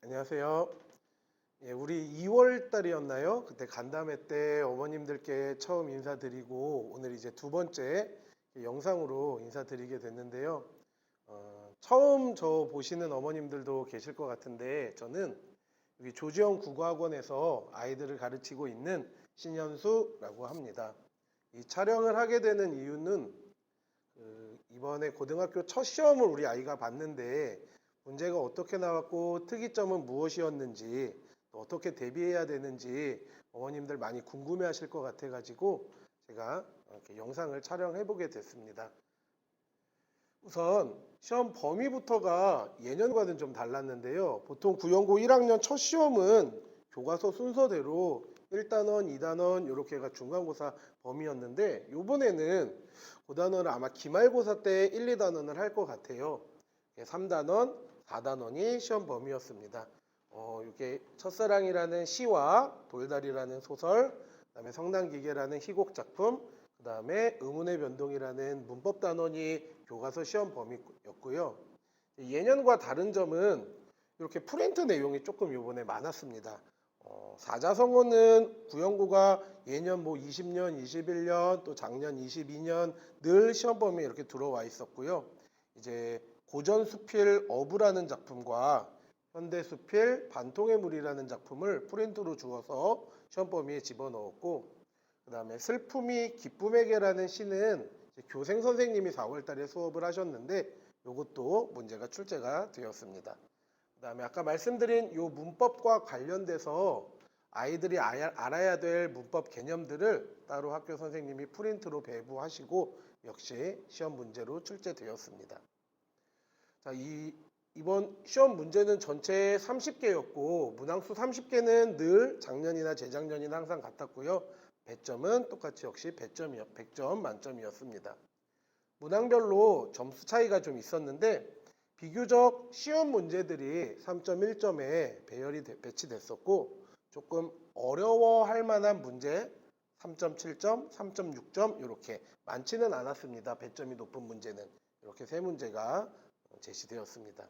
안녕하세요. 예, 우리 2월 달이었나요? 그때 간담회 때 어머님들께 처음 인사드리고 오늘 이제 두 번째 영상으로 인사드리게 됐는데요. 처음 저 보시는 어머님들도 계실 것 같은데 저는 여기 조지영 국어학원에서 아이들을 가르치고 있는 신현수라고 합니다. 이 촬영을 하게 되는 이유는 이번에 고등학교 첫 시험을 우리 아이가 봤는데 문제가 어떻게 나왔고 특이점은 무엇이었는지 또 어떻게 대비해야 되는지 어머님들 많이 궁금해 하실 것 같아 가지고 제가 이렇게 영상을 촬영해 보게 됐습니다. 우선 시험 범위부터가 예년과는 좀 달랐는데요. 보통 구연고 1학년 첫 시험은 교과서 순서대로 1단원, 2단원 이렇게가 중간고사 범위였는데 이번에는 고단원을 아마 기말고사 때 1, 2단원을 할 것 같아요. 3단원, 4단원이 시험 범위였습니다. 이게 첫사랑이라는 시와 돌다리라는 소설, 그다음에 성난기계라는 희곡 작품, 그다음에 의문의 변동이라는 문법 단원이 교과서 시험 범위였고요. 예년과 다른 점은 이렇게 프린트 내용이 조금 요번에 많았습니다. 사자성어는 구연고가 예년 뭐 20년, 21년 또 작년 22년 늘 시험 범위에 이렇게 들어와 있었고요. 이제 고전 수필 어부라는 작품과 현대 수필 반통의 물이라는 작품을 프린트로 주어서 시험 범위에 집어넣었고, 그 다음에 슬픔이 기쁨에게라는 시는 교생 선생님이 4월 달에 수업을 하셨는데 이것도 문제가 출제가 되었습니다. 그 다음에 아까 말씀드린 이 문법과 관련돼서 아이들이 알아야 될 문법 개념들을 따로 학교 선생님이 프린트로 배부하시고 역시 시험 문제로 출제되었습니다. 자, 이번 시험 문제는 전체 30개였고 문항수 30개는 늘 작년이나 재작년이나 항상 같았고요. 배점은 똑같이 역시 100점 만점이었습니다. 문항별로 점수 차이가 좀 있었는데 비교적 쉬운 문제들이 3.1점에 배치됐었고 조금 어려워할 만한 문제 3.7점, 3.6점 이렇게 많지는 않았습니다. 배점이 높은 문제는 이렇게 세 문제가 제시되었습니다.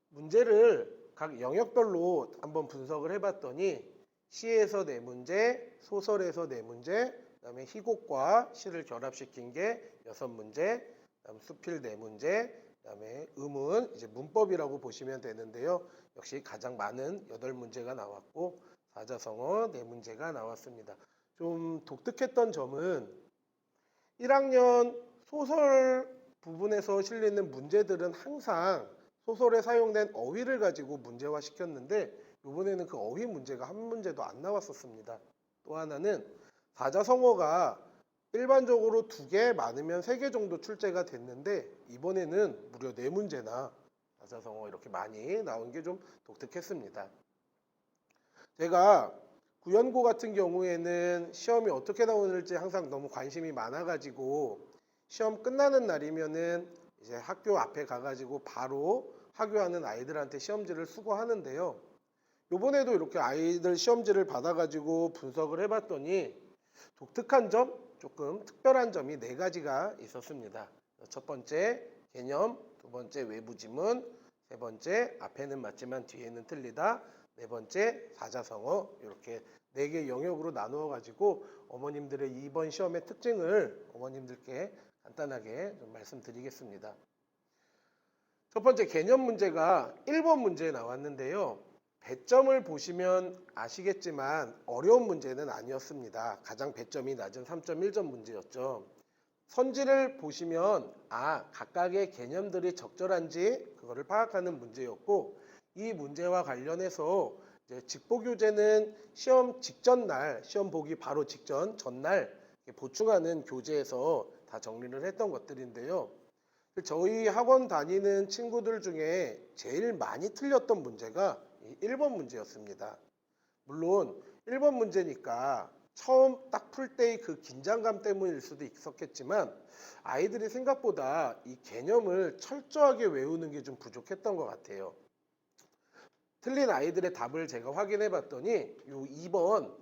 문제를 각 영역별로 한번 분석을 해봤더니 시에서 4문제, 소설에서 4문제, 그다음에 희곡과 시를 결합시킨 게 6문제, 그다음 수필 4문제, 그다음에 음은 이제 문법이라고 보시면 되는데요. 역시 가장 많은 8문제가 나왔고 사자성어 4문제가 나왔습니다. 좀 독특했던 점은 1학년 소설 부분에서 실리는 문제들은 항상 소설에 사용된 어휘를 가지고 문제화 시켰는데 이번에는 그 어휘 문제가 한 문제도 안 나왔었습니다. 또 하나는 사자성어가 일반적으로 2개 많으면 3개 정도 출제가 됐는데 이번에는 무려 4문제나 사자성어 이렇게 많이 나온 게 좀 독특했습니다. 제가 구연고 같은 경우에는 시험이 어떻게 나오는지 항상 너무 관심이 많아가지고 시험 끝나는 날이면은 이제 학교 앞에 가가지고 바로 하교하는 아이들한테 시험지를 수거하는데요. 요번에도 이렇게 아이들 시험지를 받아가지고 분석을 해봤더니 독특한 점, 조금 특별한 점이 4가지가 있었습니다. 첫 번째 개념, 두 번째 외부 지문, 세 번째 앞에는 맞지만 뒤에는 틀리다, 네 번째 사자성어 이렇게 4개 영역으로 나누어 가지고 어머님들의 이번 시험의 특징을 어머님들께 간단하게 좀 말씀드리겠습니다. 첫 번째 개념 문제가 1번 문제에 나왔는데요. 배점을 보시면 아시겠지만 어려운 문제는 아니었습니다. 가장 배점이 낮은 3.1점 문제였죠. 선지를 보시면 각각의 개념들이 적절한지 그거를 파악하는 문제였고 이 문제와 관련해서 이제 직보교재는 시험 직전 날, 시험 보기 바로 직전 전날 보충하는 교재에서 다 정리를 했던 것들인데요. 저희 학원 다니는 친구들 중에 제일 많이 틀렸던 문제가 1번 문제였습니다. 물론 1번 문제니까 처음 딱 풀 때의 그 긴장감 때문일 수도 있었겠지만 아이들이 생각보다 이 개념을 철저하게 외우는 게 좀 부족했던 것 같아요. 틀린 아이들의 답을 제가 확인해 봤더니 요 2번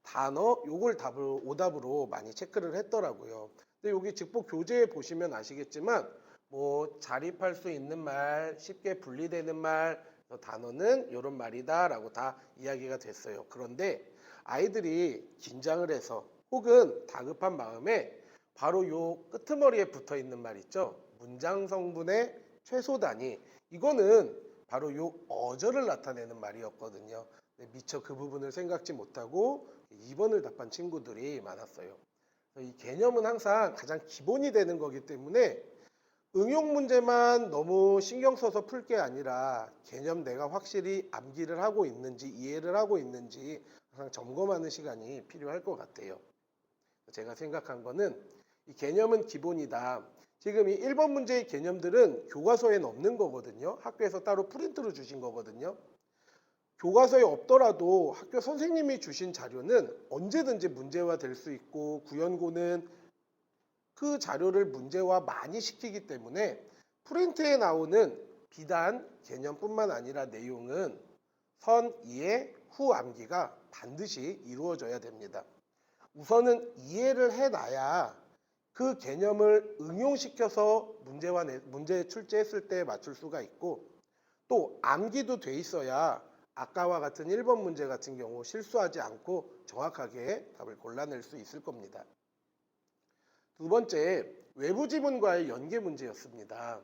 단어 요걸 오답으로 많이 체크를 했더라고요. 근데 여기 직보 교재에 보시면 아시겠지만 뭐 자립할 수 있는 말, 쉽게 분리되는 말, 단어는 이런 말이다 라고 다 이야기가 됐어요. 그런데 아이들이 긴장을 해서 혹은 다급한 마음에 바로 요 끄트머리에 붙어 있는 말 있죠. 문장 성분의 최소 단위. 이거는 바로 요 어절을 나타내는 말이었거든요. 미처 그 부분을 생각지 못하고 2번을 답한 친구들이 많았어요. 이 개념은 항상 가장 기본이 되는 거기 때문에 응용 문제만 너무 신경 써서 풀 게 아니라 개념 내가 확실히 암기를 하고 있는지 이해를 하고 있는지 항상 점검하는 시간이 필요할 것 같아요. 제가 생각한 거는 이 개념은 기본이다. 지금 이 1번 문제의 개념들은 교과서에는 없는 거거든요. 학교에서 따로 프린트로 주신 거거든요. 교과서에 없더라도 학교 선생님이 주신 자료는 언제든지 문제화 될 수 있고 구연고는 그 자료를 문제화 많이 시키기 때문에 프린트에 나오는 비단 개념뿐만 아니라 내용은 선 이해 후 암기가 반드시 이루어져야 됩니다. 우선은 이해를 해놔야 그 개념을 응용시켜서 문제 출제했을 때 맞출 수가 있고 또 암기도 돼 있어야 아까와 같은 1번 문제 같은 경우 실수하지 않고 정확하게 답을 골라낼 수 있을 겁니다. 두 번째, 외부 지문과의 연계 문제였습니다.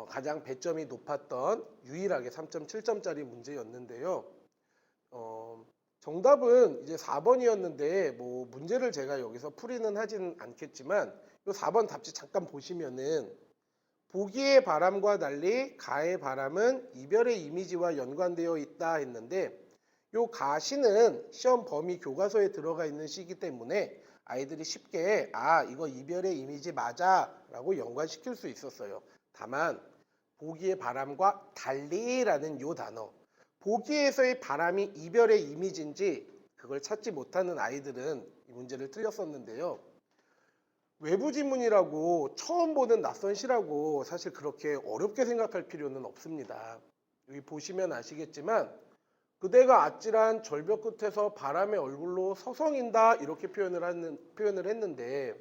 가장 배점이 높았던 유일하게 3.7점짜리 문제였는데요. 정답은 이제 4번이었는데 뭐 문제를 제가 여기서 풀이는 하진 않겠지만 이 4번 답지 잠깐 보시면은 보기의 바람과 달리 가의 바람은 이별의 이미지와 연관되어 있다 했는데 요 가시는 시험 범위 교과서에 들어가 있는 시기 때문에 아이들이 쉽게 이거 이별의 이미지 맞아 라고 연관시킬 수 있었어요. 다만 보기의 바람과 달리라는 요 단어 보기에서의 바람이 이별의 이미지인지 그걸 찾지 못하는 아이들은 이 문제를 틀렸었는데요. 외부 지문이라고 처음 보는 낯선 시라고 사실 그렇게 어렵게 생각할 필요는 없습니다. 여기 보시면 아시겠지만 그대가 아찔한 절벽 끝에서 바람의 얼굴로 서성인다 이렇게 표현을 했는데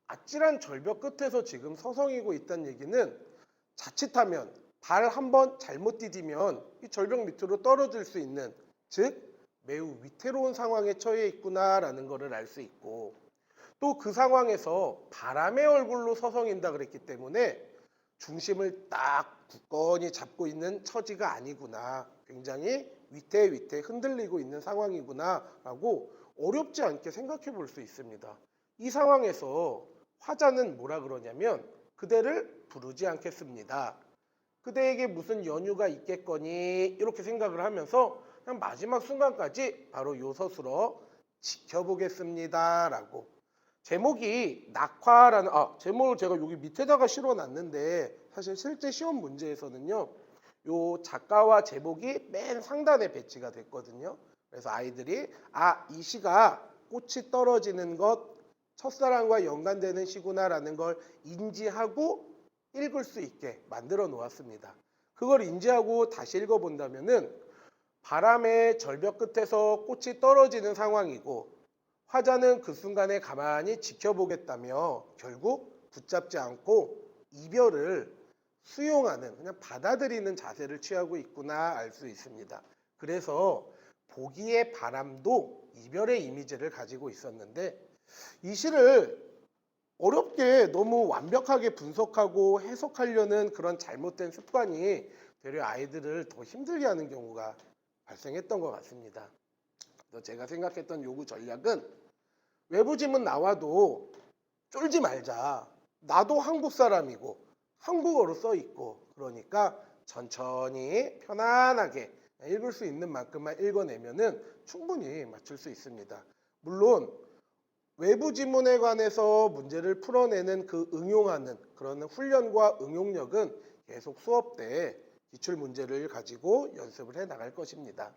아찔한 절벽 끝에서 지금 서성이고 있다는 얘기는 자칫하면 발 한 번 잘못 디디면 이 절벽 밑으로 떨어질 수 있는 즉 매우 위태로운 상황에 처해 있구나라는 것을 알 수 있고 또 그 상황에서 바람의 얼굴로 서성인다 그랬기 때문에 중심을 딱 굳건히 잡고 있는 처지가 아니구나. 굉장히 위태위태 흔들리고 있는 상황이구나 라고 어렵지 않게 생각해 볼 수 있습니다. 이 상황에서 화자는 뭐라 그러냐면 그대를 부르지 않겠습니다. 그대에게 무슨 연유가 있겠거니 이렇게 생각을 하면서 그냥 마지막 순간까지 바로 요서스러 지켜보겠습니다 라고 제목이 낙화라는 제목을 제가 여기 밑에다가 실어놨는데 사실 실제 시험 문제에서는요 요 작가와 제목이 맨 상단에 배치가 됐거든요. 그래서 아이들이 이 시가 꽃이 떨어지는 것 첫사랑과 연관되는 시구나라는 걸 인지하고 읽을 수 있게 만들어 놓았습니다. 그걸 인지하고 다시 읽어본다면은 바람의 절벽 끝에서 꽃이 떨어지는 상황이고 화자는 그 순간에 가만히 지켜보겠다며 결국 붙잡지 않고 이별을 수용하는 그냥 받아들이는 자세를 취하고 있구나 알 수 있습니다. 그래서 보기의 바람도 이별의 이미지를 가지고 있었는데 이 시를 어렵게 너무 완벽하게 분석하고 해석하려는 그런 잘못된 습관이 되려 아이들을 더 힘들게 하는 경우가 발생했던 것 같습니다. 그래서 제가 생각했던 요구 전략은 외부 지문 나와도 쫄지 말자. 나도 한국 사람이고 한국어로 써 있고 그러니까 천천히 편안하게 읽을 수 있는 만큼만 읽어내면은 충분히 맞출 수 있습니다. 물론 외부 지문에 관해서 문제를 풀어내는 그 응용하는 그런 훈련과 응용력은 계속 수업 때 기출 문제를 가지고 연습을 해 나갈 것입니다.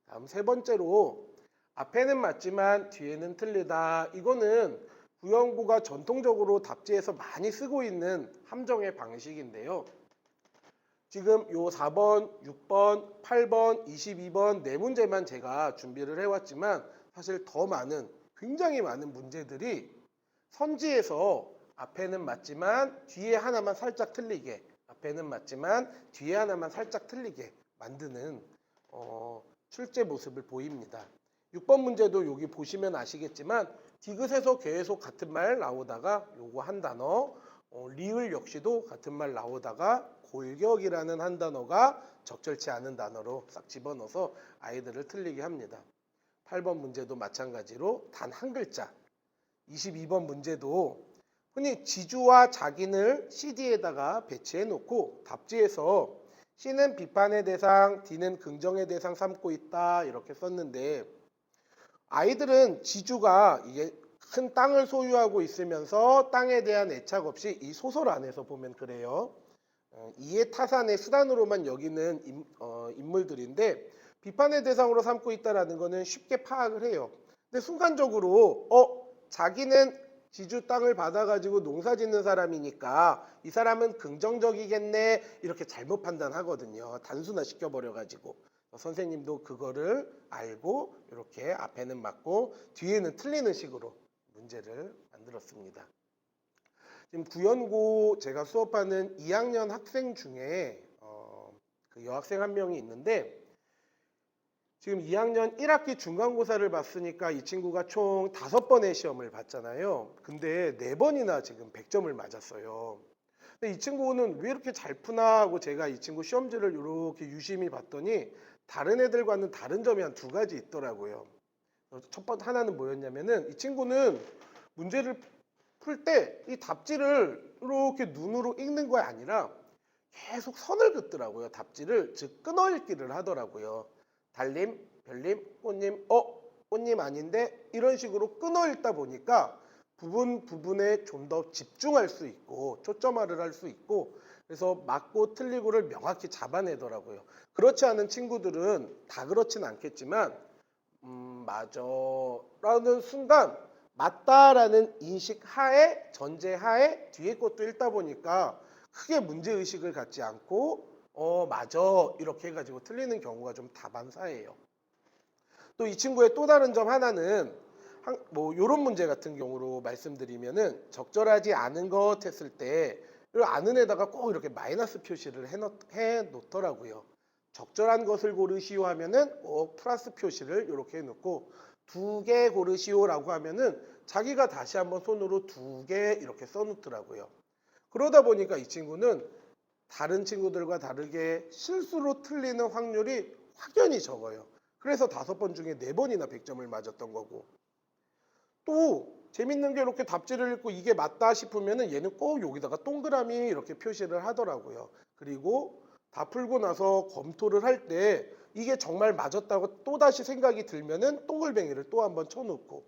다음 세 번째로 앞에는 맞지만 뒤에는 틀리다. 이거는 구연고가 전통적으로 답지에서 많이 쓰고 있는 함정의 방식인데요. 지금 요 4번, 6번, 8번, 22번 네 문제만 제가 준비를 해왔지만 사실 더 많은 굉장히 많은 문제들이 선지에서 앞에는 맞지만 뒤에 하나만 살짝 틀리게 앞에는 맞지만 뒤에 하나만 살짝 틀리게 만드는 출제 모습을 보입니다. 6번 문제도 여기 보시면 아시겠지만 디귿에서 계속 같은 말 나오다가 요거 한 단어, 리을 역시도 같은 말 나오다가 골격이라는 한 단어가 적절치 않은 단어로 싹 집어넣어서 아이들을 틀리게 합니다. 8번 문제도 마찬가지로 단 한 글자. 22번 문제도 흔히 지주와 자긴을 CD에다가 배치해 놓고 답지에서 C는 비판의 대상, D는 긍정의 대상 삼고 있다 이렇게 썼는데 아이들은 지주가 이게 큰 땅을 소유하고 있으면서 땅에 대한 애착 없이 이 소설 안에서 보면 그래요. 이해 타산의 수단으로만 여기는 인물들인데 비판의 대상으로 삼고 있다라는 거는 쉽게 파악을 해요. 근데 순간적으로 자기는 지주 땅을 받아가지고 농사 짓는 사람이니까 이 사람은 긍정적이겠네 이렇게 잘못 판단하거든요. 단순화 시켜버려가지고 선생님도 그거를 알고 이렇게 앞에는 맞고 뒤에는 틀리는 식으로 문제를 만들었습니다. 지금 구연고 제가 수업하는 2학년 학생 중에 그 여학생 한 명이 있는데 지금 2학년 1학기 중간고사를 봤으니까 이 친구가 총 5번의 시험을 봤잖아요. 근데 4번이나 지금 100점을 맞았어요. 근데 이 친구는 왜 이렇게 잘 푸나 하고 제가 이 친구 시험지를 이렇게 유심히 봤더니 다른 애들과는 다른 점이 한 2가지 있더라고요. 첫 번째 하나는 뭐였냐면은 이 친구는 문제를 풀 때 이 답지를 이렇게 눈으로 읽는 거 아니라 계속 선을 긋더라고요. 답지를 즉 끊어 읽기를 하더라고요. 달님, 별님, 꽃님, 꽃님 아닌데 이런 식으로 끊어 읽다 보니까 부분에 좀 더 집중할 수 있고 초점화를 할 수 있고 그래서 맞고 틀리고를 명확히 잡아내더라고요. 그렇지 않은 친구들은 다 그렇진 않겠지만 맞아 라는 순간 맞다라는 인식 하에 전제 하에 뒤에 것도 읽다 보니까 크게 문제의식을 갖지 않고 맞아 이렇게 해가지고 틀리는 경우가 좀 다반사예요. 또 이 친구의 또 다른 점 하나는 뭐 이런 문제 같은 경우로 말씀드리면은 적절하지 않은 것 했을 때 아는 에다가 꼭 이렇게 마이너스 표시를 해 놓더라고요. 적절한 것을 고르시오 하면은 꼭 플러스 표시를 이렇게 해놓고 2개 고르시오라고 하면은 자기가 다시 한번 손으로 2개 이렇게 써놓더라고요. 그러다 보니까 이 친구는 다른 친구들과 다르게 실수로 틀리는 확률이 확연히 적어요. 그래서 5번 중에 4번이나 100점을 맞았던 거고 또 재밌는 게 이렇게 답지를 읽고 이게 맞다 싶으면은 얘는 꼭 여기다가 동그라미 이렇게 표시를 하더라고요. 그리고 다 풀고 나서 검토를 할 때 이게 정말 맞았다고 또다시 생각이 들면은 동글뱅이를 또 한번 쳐놓고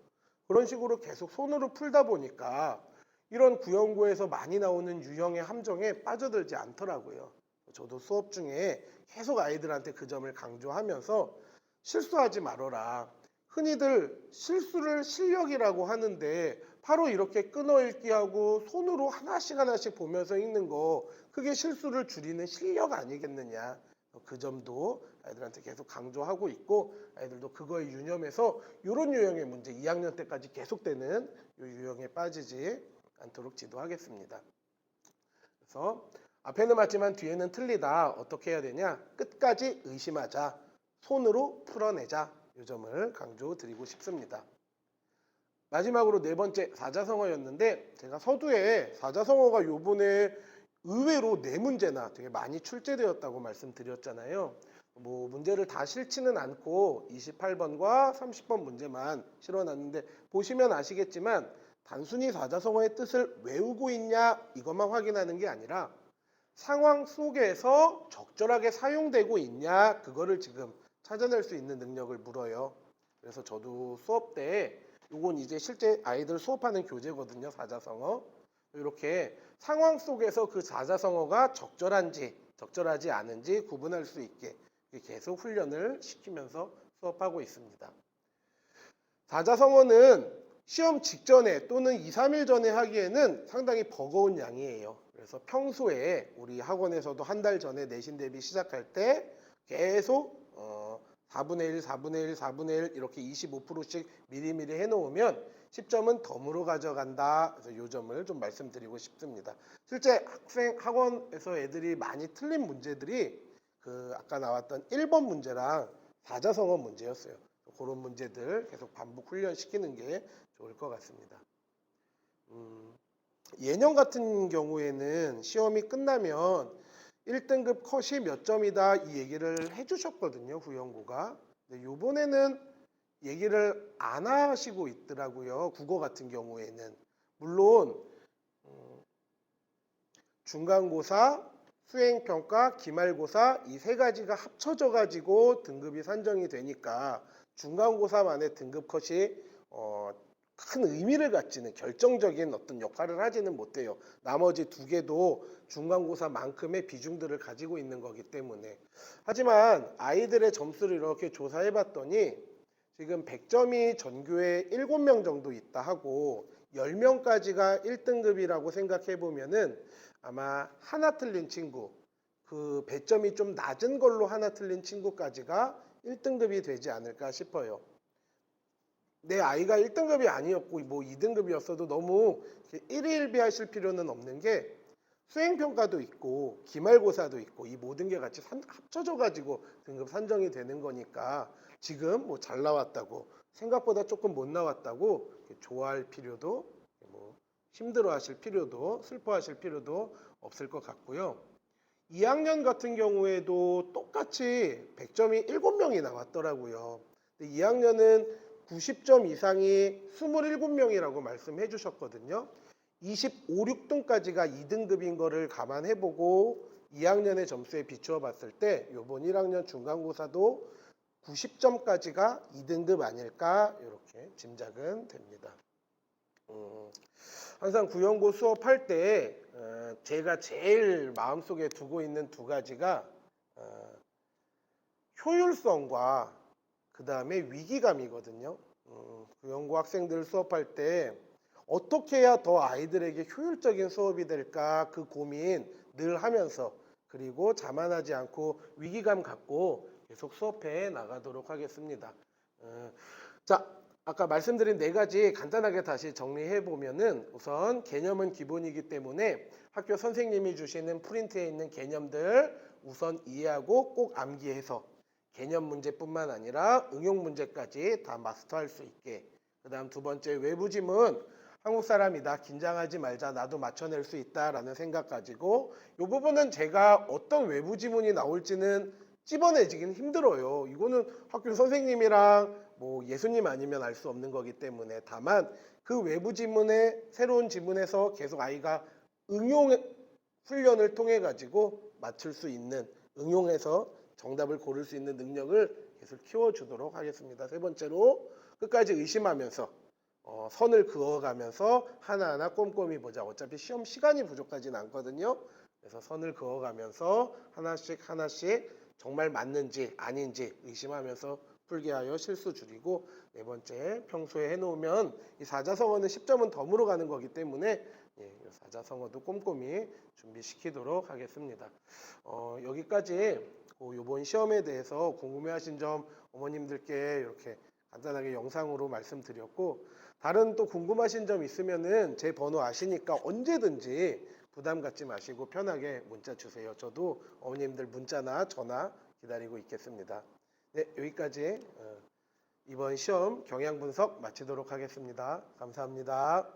그런 식으로 계속 손으로 풀다 보니까 이런 구연고에서 많이 나오는 유형의 함정에 빠져들지 않더라고요. 저도 수업 중에 계속 아이들한테 그 점을 강조하면서 실수하지 말아라. 흔히들 실수를 실력이라고 하는데 바로 이렇게 끊어 읽기하고 손으로 하나씩 보면서 읽는 거 그게 실수를 줄이는 실력 아니겠느냐. 그 점도 아이들한테 계속 강조하고 있고 아이들도 그거에 유념해서 이런 유형의 문제 2학년 때까지 계속되는 이 유형에 빠지지 않도록 지도하겠습니다. 그래서 앞에는 맞지만 뒤에는 틀리다. 어떻게 해야 되냐? 끝까지 의심하자. 손으로 풀어내자. 이 점을 강조드리고 싶습니다. 마지막으로 4번째 사자성어였는데 제가 서두에 사자성어가 요번에 의외로 4문제나 되게 많이 출제되었다고 말씀드렸잖아요. 뭐 문제를 다 싫지는 않고 28번과 30번 문제만 실어놨는데 보시면 아시겠지만 단순히 사자성어의 뜻을 외우고 있냐 이것만 확인하는 게 아니라 상황 속에서 적절하게 사용되고 있냐 그거를 지금 찾아낼 수 있는 능력을 물어요. 그래서 저도 수업 때 이건 이제 실제 아이들 수업하는 교재거든요. 사자성어. 이렇게 상황 속에서 그 사자성어가 적절한지 적절하지 않은지 구분할 수 있게 계속 훈련을 시키면서 수업하고 있습니다. 사자성어는 시험 직전에 또는 2, 3일 전에 하기에는 상당히 버거운 양이에요. 그래서 평소에 우리 학원에서도 한 달 전에 내신 대비 시작할 때 계속 4분의 1, 4분의 1, 4분의 1 이렇게 25%씩 미리미리 해놓으면 10점은 덤으로 가져간다. 그래서 요 점을 좀 말씀드리고 싶습니다. 실제 학원에서 애들이 많이 틀린 문제들이 그 아까 나왔던 1번 문제랑 사자성어 문제였어요. 그런 문제들 계속 반복 훈련시키는 게 좋을 것 같습니다. 예년 같은 경우에는 시험이 끝나면 1등급 컷이 몇 점이다 이 얘기를 해주셨거든요. 후연고가. 근데 요번에는 얘기를 안 하시고 있더라고요. 국어 같은 경우에는. 물론 중간고사, 수행평가, 기말고사 이 세 가지가 합쳐져 가지고 등급이 산정이 되니까 중간고사만의 등급 컷이 큰 의미를 갖지는 결정적인 어떤 역할을 하지는 못해요. 나머지 두 개도 중간고사만큼의 비중들을 가지고 있는 거기 때문에. 하지만 아이들의 점수를 이렇게 조사해 봤더니 지금 100점이 전교에 7명 정도 있다 하고 10명까지가 1등급이라고 생각해 보면은 아마 하나 틀린 친구, 그 배점이 좀 낮은 걸로 하나 틀린 친구까지가 1등급이 되지 않을까 싶어요. 내 아이가 1등급이 아니었고 뭐 2등급이었어도 너무 일희일비하실 필요는 없는 게 수행평가도 있고 기말고사도 있고 이 모든 게 같이 합쳐져 가지고 등급 산정이 되는 거니까 지금 뭐 잘 나왔다고 생각보다 조금 못 나왔다고 좋아할 필요도 뭐 힘들어하실 필요도 슬퍼하실 필요도 없을 것 같고요. 2학년 같은 경우에도 똑같이 100점이 7명이 나왔더라고요. 근데 2학년은 90점 이상이 27명이라고 말씀해 주셨거든요. 25, 6등까지가 2등급인 거를 감안해보고 2학년의 점수에 비추어 봤을 때 이번 1학년 중간고사도 90점까지가 2등급 아닐까 이렇게 짐작은 됩니다. 항상 구연고 수업할 때 제가 제일 마음속에 두고 있는 두 가지가 효율성과 그 다음에 위기감이거든요. 구연고 학생들 수업할 때 어떻게 해야 더 아이들에게 효율적인 수업이 될까 그 고민 늘 하면서 그리고 자만하지 않고 위기감 갖고 계속 수업해 나가도록 하겠습니다. 자, 아까 말씀드린 네 가지 간단하게 다시 정리해 보면은 우선 개념은 기본이기 때문에 학교 선생님이 주시는 프린트에 있는 개념들 우선 이해하고 꼭 암기해서 개념 문제뿐만 아니라 응용 문제까지 다 마스터할 수 있게. 그 다음 두 번째 외부 지문 한국 사람이다 긴장하지 말자 나도 맞춰낼 수 있다라는 생각 가지고 이 부분은 제가 어떤 외부 지문이 나올지는 찝어내지긴 힘들어요. 이거는 학교 선생님이랑 뭐 예수님 아니면 알 수 없는 거기 때문에 다만 그 외부 지문에 새로운 지문에서 계속 아이가 응용 훈련을 통해 가지고 맞출 수 있는 응용해서 정답을 고를 수 있는 능력을 계속 키워주도록 하겠습니다. 세 번째로 끝까지 의심하면서 선을 그어가면서 하나하나 꼼꼼히 보자. 어차피 시험 시간이 부족하진 않거든요. 그래서 선을 그어가면서 하나씩 하나씩 정말 맞는지 아닌지 의심하면서 풀게 하여 실수 줄이고 네 번째 평소에 해놓으면 이 사자성어는 10점은 덤으로 가는 거기 때문에 사자성어도 꼼꼼히 준비시키도록 하겠습니다. 여기까지 이번 시험에 대해서 궁금해하신 점 어머님들께 이렇게 간단하게 영상으로 말씀드렸고 다른 또 궁금하신 점 있으면은 제 번호 아시니까 언제든지 부담 갖지 마시고 편하게 문자 주세요. 저도 어머님들 문자나 전화 기다리고 있겠습니다. 네, 여기까지 이번 시험 경향 분석 마치도록 하겠습니다. 감사합니다.